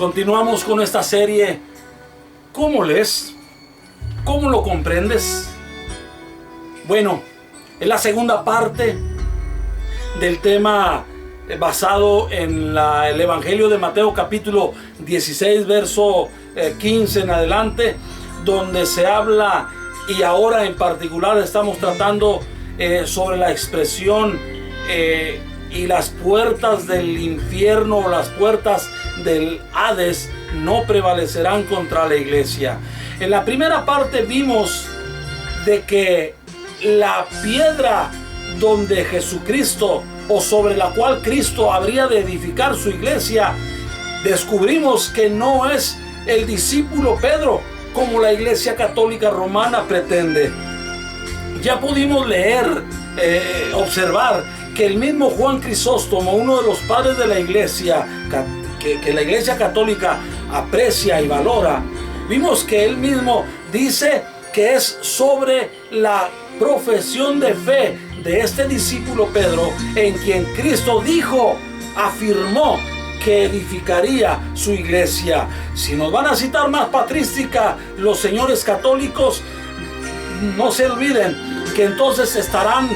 Continuamos con esta serie. ¿Cómo lees? ¿Cómo lo comprendes? Bueno, es la segunda parte del tema basado en el Evangelio de Mateo capítulo 16, verso 15 en adelante, donde se habla, y ahora en particular estamos tratando sobre la expresión y las puertas del infierno, las puertas del Hades no prevalecerán contra la iglesia. En la primera parte vimos de que la piedra donde Jesucristo, o sobre la cual Cristo habría de edificar su iglesia, descubrimos que no es el discípulo Pedro, como la Iglesia Católica Romana pretende. Ya pudimos leer, observar que el mismo Juan Crisóstomo, uno de los padres de la iglesia, que la Iglesia Católica aprecia y valora, vimos que él mismo dice que es sobre la profesión de fe de este discípulo Pedro, en quien Cristo afirmó que edificaría su iglesia. Si nos van a citar más patrística los señores católicos, no se olviden que entonces estarán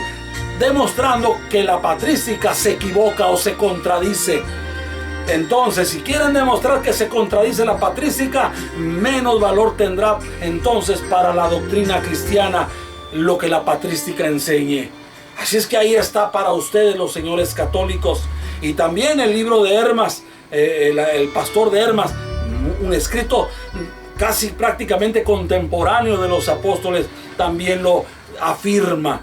demostrando que la patrística se equivoca o se contradice. Entonces, si quieren demostrar que se contradice la patrística, menos valor tendrá entonces para la doctrina cristiana lo que la patrística enseñe. Así es que ahí está para ustedes, los señores católicos. Y también el libro de Hermas, el pastor de Hermas, un escrito casi prácticamente contemporáneo de los apóstoles, también lo afirma.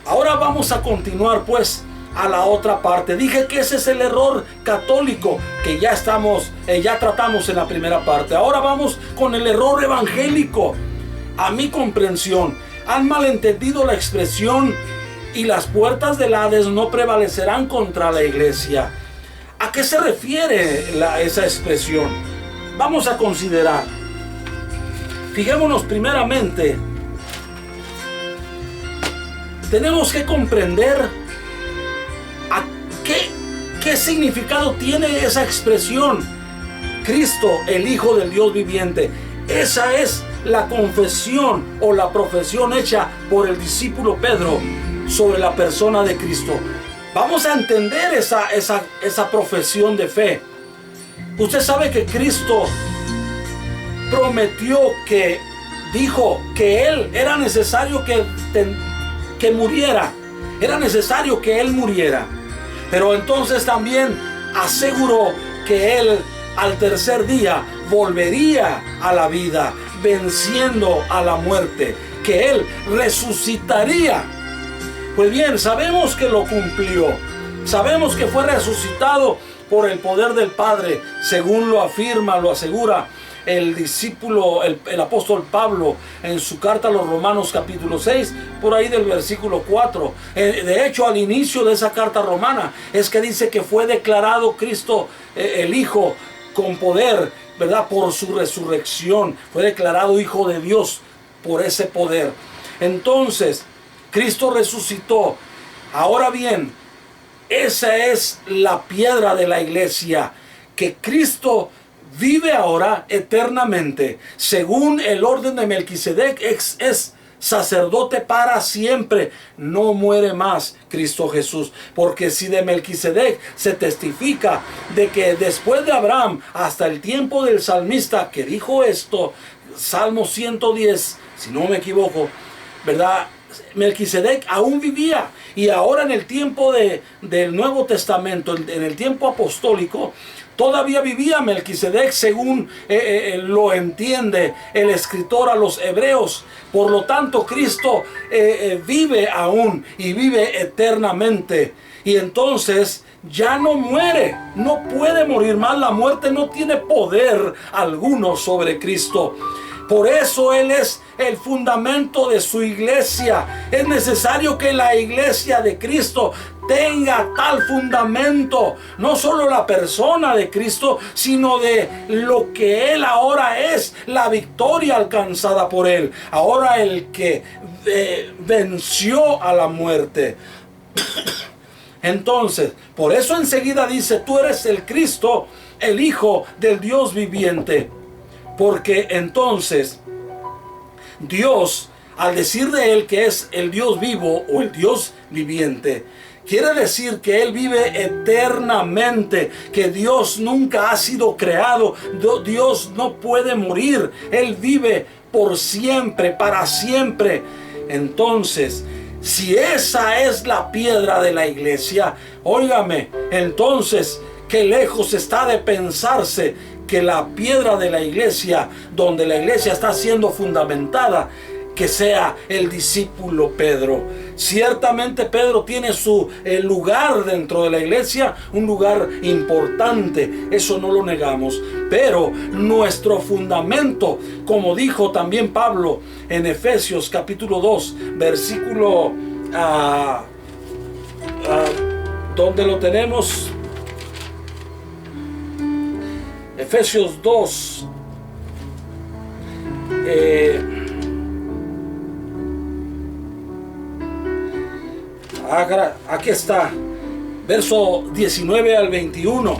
Ahora vamos a continuar pues a la otra parte. Dije que ese es el error católico que ya tratamos en la primera parte. Ahora vamos con el error evangélico. A mi comprensión, han malentendido la expresión y las puertas del Hades no prevalecerán contra la iglesia. ¿A qué se refiere esa expresión? Vamos a considerar. Fijémonos primeramente. Tenemos que comprender qué significado tiene esa expresión. Cristo, el Hijo del Dios viviente. Esa es la confesión o la profesión hecha por el discípulo Pedro sobre la persona de Cristo. Vamos a entender esa profesión de fe. Usted sabe que Cristo prometió, que dijo que Él era necesario que muriera. Era necesario que Él muriera. Pero entonces también aseguró que Él al tercer día volvería a la vida, venciendo a la muerte, que Él resucitaría. Pues bien, sabemos que lo cumplió. Sabemos que fue resucitado por el poder del Padre, según lo afirma, lo asegura el discípulo, el apóstol Pablo, en su carta a los Romanos capítulo 6, por ahí del versículo 4. De hecho, al inicio de esa carta romana, es que dice que fue declarado Cristo, el Hijo, con poder, ¿verdad? Por su resurrección. Fue declarado Hijo de Dios por ese poder. Entonces, Cristo resucitó. Ahora bien, esa es la piedra de la iglesia, que Cristo vive ahora eternamente. Según el orden de Melquisedec, es sacerdote para siempre. No muere más Cristo Jesús. Porque si de Melquisedec se testifica de que después de Abraham, hasta el tiempo del salmista que dijo esto, Salmo 110, si no me equivoco, ¿verdad? Melquisedec aún vivía. Y ahora en el tiempo del Nuevo Testamento, en el tiempo apostólico, todavía vivía Melquisedec, según lo entiende el escritor a los hebreos. Por lo tanto, Cristo vive aún y vive eternamente. Y entonces ya no muere, no puede morir más. La muerte no tiene poder alguno sobre Cristo. Por eso Él es el fundamento de su iglesia. Es necesario que la iglesia de Cristo tenga tal fundamento, no solo la persona de Cristo, sino de lo que Él ahora es, la victoria alcanzada por Él. Ahora el que venció a la muerte. Entonces, por eso enseguida dice, tú eres el Cristo, el Hijo del Dios viviente. Porque entonces Dios, al decir de Él que es el Dios vivo o el Dios viviente, quiere decir que Él vive eternamente, que Dios nunca ha sido creado, Dios no puede morir, Él vive por siempre, para siempre. Entonces, si esa es la piedra de la iglesia, óigame, entonces, qué lejos está de pensarse que la piedra de la iglesia, donde la iglesia está siendo fundamentada, que sea el discípulo Pedro. Ciertamente Pedro tiene su lugar dentro de la iglesia, un lugar importante, eso no lo negamos. Pero nuestro fundamento, como dijo también Pablo en Efesios capítulo 2, versículo donde lo tenemos, Efesios 2, aquí está, verso 19 al 21.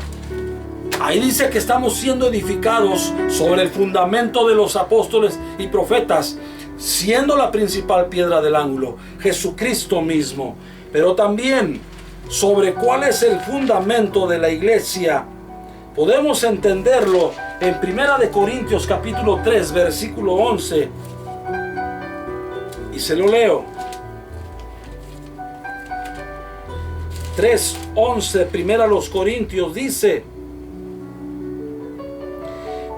Ahí dice que estamos siendo edificados sobre el fundamento de los apóstoles y profetas, siendo la principal piedra del ángulo Jesucristo mismo. Pero también sobre cuál es el fundamento de la iglesia, podemos entenderlo en 1 Corintios capítulo 3, versículo 11. Y se lo leo. 3:11, 1 Corintios dice: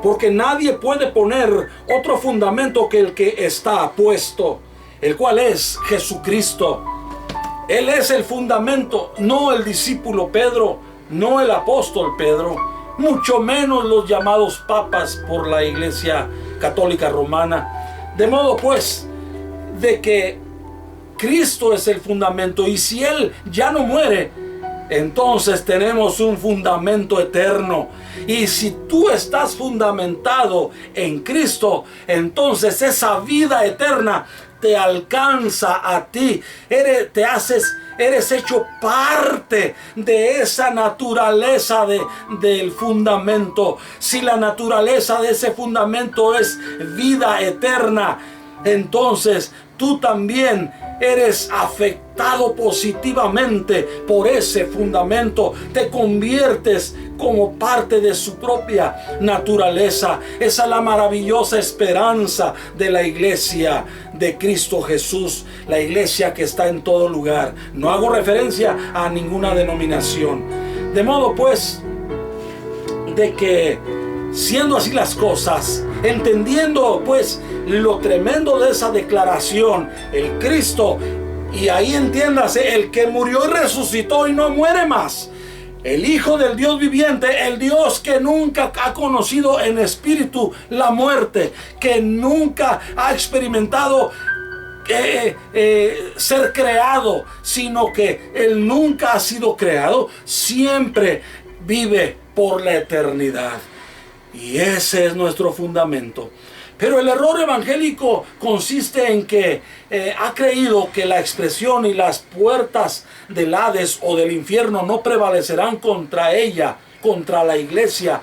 porque nadie puede poner otro fundamento que el que está puesto, el cual es Jesucristo. Él es el fundamento, no el discípulo Pedro, no el apóstol Pedro, mucho menos los llamados papas por la Iglesia Católica Romana. De modo pues, de que Cristo es el fundamento, y si Él ya no muere, entonces tenemos un fundamento eterno. Y si tú estás fundamentado en Cristo, entonces esa vida eterna te alcanza a ti. Eres hecho parte de esa naturaleza del fundamento. Si la naturaleza de ese fundamento es vida eterna, entonces tú también eres afectado positivamente por ese fundamento. Te conviertes como parte de su propia naturaleza. Esa es la maravillosa esperanza de la iglesia de Cristo Jesús, la iglesia que está en todo lugar. No hago referencia a ninguna denominación. De modo pues, de que siendo así las cosas, entendiendo pues lo tremendo de esa declaración, el Cristo, y ahí entiéndase, el que murió y resucitó y no muere más, el Hijo del Dios viviente, el Dios que nunca ha conocido en espíritu la muerte, que nunca ha experimentado ser creado, sino que Él nunca ha sido creado, siempre vive por la eternidad. Y ese es nuestro fundamento. Pero el error evangélico consiste en que ha creído que la expresión y las puertas del Hades o del infierno no prevalecerán contra ella, contra la iglesia.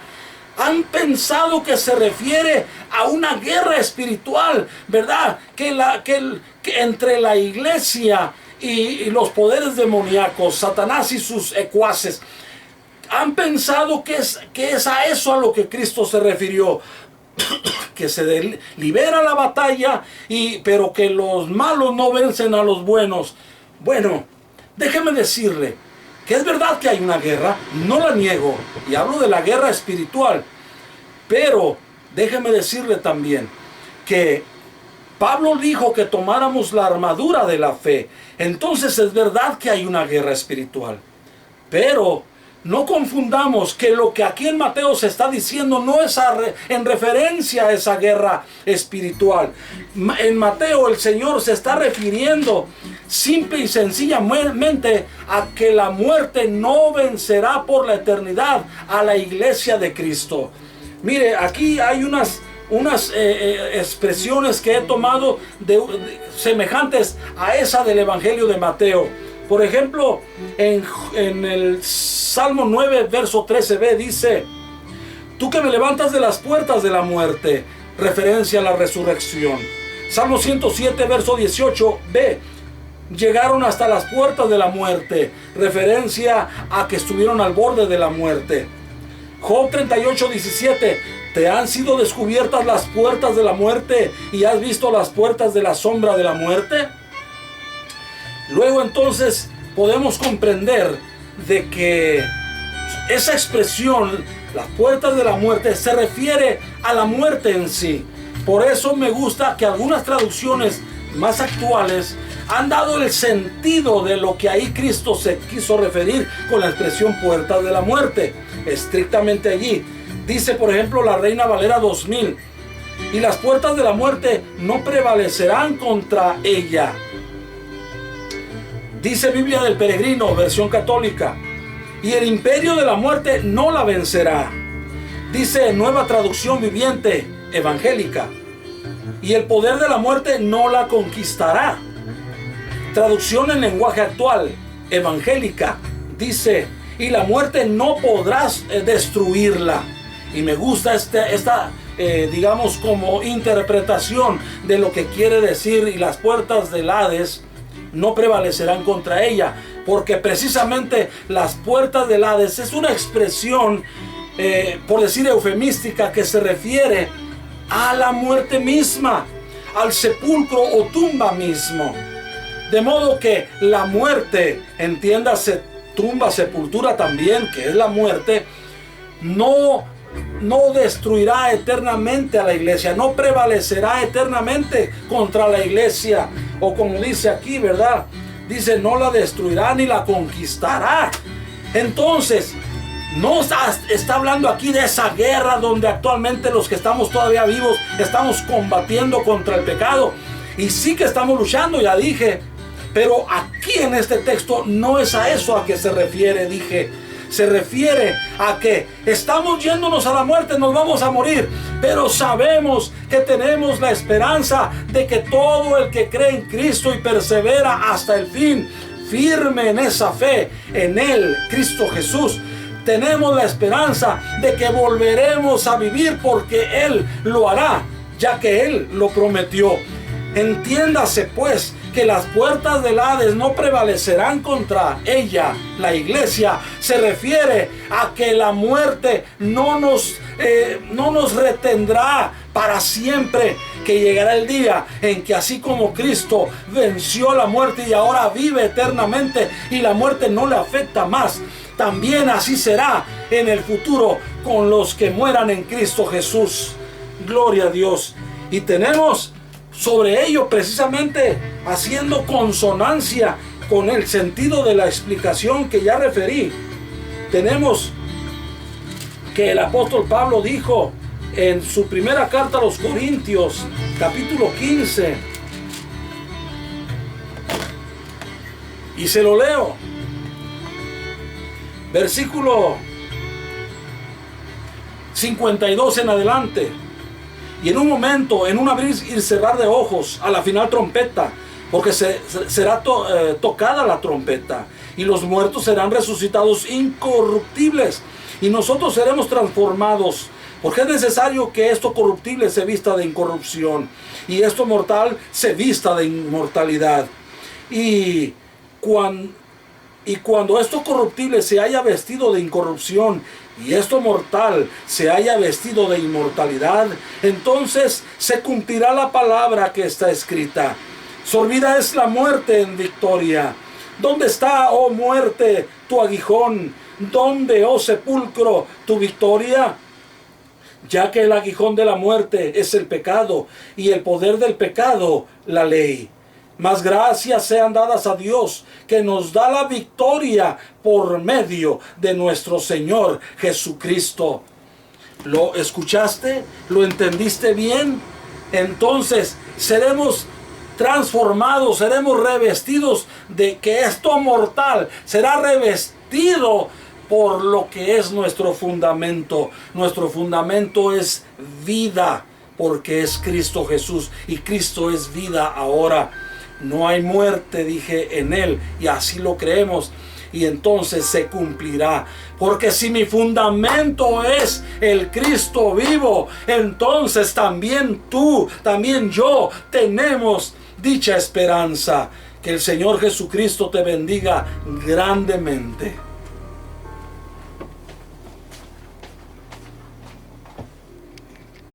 Han pensado que se refiere a una guerra espiritual, ¿verdad? Que entre la iglesia y los poderes demoníacos, Satanás y sus secuaces. Han pensado que es a eso a lo que Cristo se refirió, que se libera la batalla, pero que los malos no vencen a los buenos. Bueno, déjeme decirle que es verdad que hay una guerra, no la niego, y hablo de la guerra espiritual, pero déjeme decirle también que Pablo dijo que tomáramos la armadura de la fe. Entonces es verdad que hay una guerra espiritual, pero no confundamos que lo que aquí en Mateo se está diciendo no es en referencia a esa guerra espiritual. En Mateo el Señor se está refiriendo simple y sencillamente a que la muerte no vencerá por la eternidad a la iglesia de Cristo. Mire, aquí hay unas expresiones que he tomado semejantes a esa del Evangelio de Mateo. Por ejemplo, en el Salmo 9, verso 13b dice: tú que me levantas de las puertas de la muerte, referencia a la resurrección. Salmo 107, verso 18b: llegaron hasta las puertas de la muerte, referencia a que estuvieron al borde de la muerte. Job 38, 17: te han sido descubiertas las puertas de la muerte y has visto las puertas de la sombra de la muerte. Luego entonces podemos comprender de que esa expresión, las puertas de la muerte, se refiere a la muerte en sí. Por eso me gusta que algunas traducciones más actuales han dado el sentido de lo que ahí Cristo se quiso referir con la expresión puertas de la muerte, estrictamente allí. Dice, por ejemplo, la Reina Valera 2000: y las puertas de la muerte no prevalecerán contra ella. Dice Biblia del Peregrino, versión católica: y el imperio de la muerte no la vencerá. Dice Nueva Traducción Viviente Evangélica: y el poder de la muerte no la conquistará. Traducción en lenguaje actual evangélica dice: y la muerte no podrás destruirla. Y me gusta esta digamos, como interpretación de lo que quiere decir: y las puertas del Hades no prevalecerán contra ella, porque precisamente las puertas del Hades es una expresión, por decir eufemística, que se refiere a la muerte misma, al sepulcro o tumba mismo. De modo que la muerte, entiéndase tumba, sepultura también, que es la muerte, no destruirá eternamente a la iglesia, no prevalecerá eternamente contra la iglesia, o como dice aquí, ¿verdad? Dice: no la destruirá ni la conquistará. Entonces, no está hablando aquí de esa guerra donde actualmente los que estamos todavía vivos estamos combatiendo contra el pecado, y sí que estamos luchando, ya dije, pero aquí en este texto no es a eso a que se refiere. Dije, se refiere a que estamos yéndonos a la muerte, nos vamos a morir, pero sabemos que tenemos la esperanza de que todo el que cree en Cristo y persevera hasta el fin, firme en esa fe en Él, Cristo Jesús, tenemos la esperanza de que volveremos a vivir, porque Él lo hará, ya que Él lo prometió. Entiéndase pues que las puertas del Hades no prevalecerán contra ella, la iglesia. Se refiere a que la muerte no nos retendrá para siempre, que llegará el día en que, así como Cristo venció la muerte y ahora vive eternamente y la muerte no le afecta más, también así será en el futuro con los que mueran en Cristo Jesús. Gloria a Dios. Y tenemos sobre ello, precisamente haciendo consonancia con el sentido de la explicación que ya referí, tenemos que el apóstol Pablo dijo en su primera carta a los Corintios, capítulo 15, y se lo leo, versículo 52 en adelante: y en un momento, en un abrir y cerrar de ojos, a la final trompeta, porque será tocada la trompeta, y los muertos serán resucitados incorruptibles, y nosotros seremos transformados, porque es necesario que esto corruptible se vista de incorrupción, y esto mortal se vista de inmortalidad. Y cuando esto corruptible se haya vestido de incorrupción, y esto mortal se haya vestido de inmortalidad, entonces se cumplirá la palabra que está escrita: sorbida es la muerte en victoria. ¿Dónde está, oh muerte, tu aguijón? ¿Dónde, oh sepulcro, tu victoria? Ya que el aguijón de la muerte es el pecado, y el poder del pecado la ley. Mas gracias sean dadas a Dios, que nos da la victoria por medio de nuestro Señor Jesucristo. ¿Lo escuchaste? ¿Lo entendiste bien? Entonces seremos transformados, seremos revestidos de que esto mortal será revestido por lo que es nuestro fundamento. Nuestro fundamento es vida, porque es Cristo Jesús, y Cristo es vida ahora. No hay muerte, dije, en él, y así lo creemos. Y entonces se cumplirá. Porque si mi fundamento es el Cristo vivo, entonces también tú, también yo, tenemos dicha esperanza. Que el Señor Jesucristo te bendiga grandemente.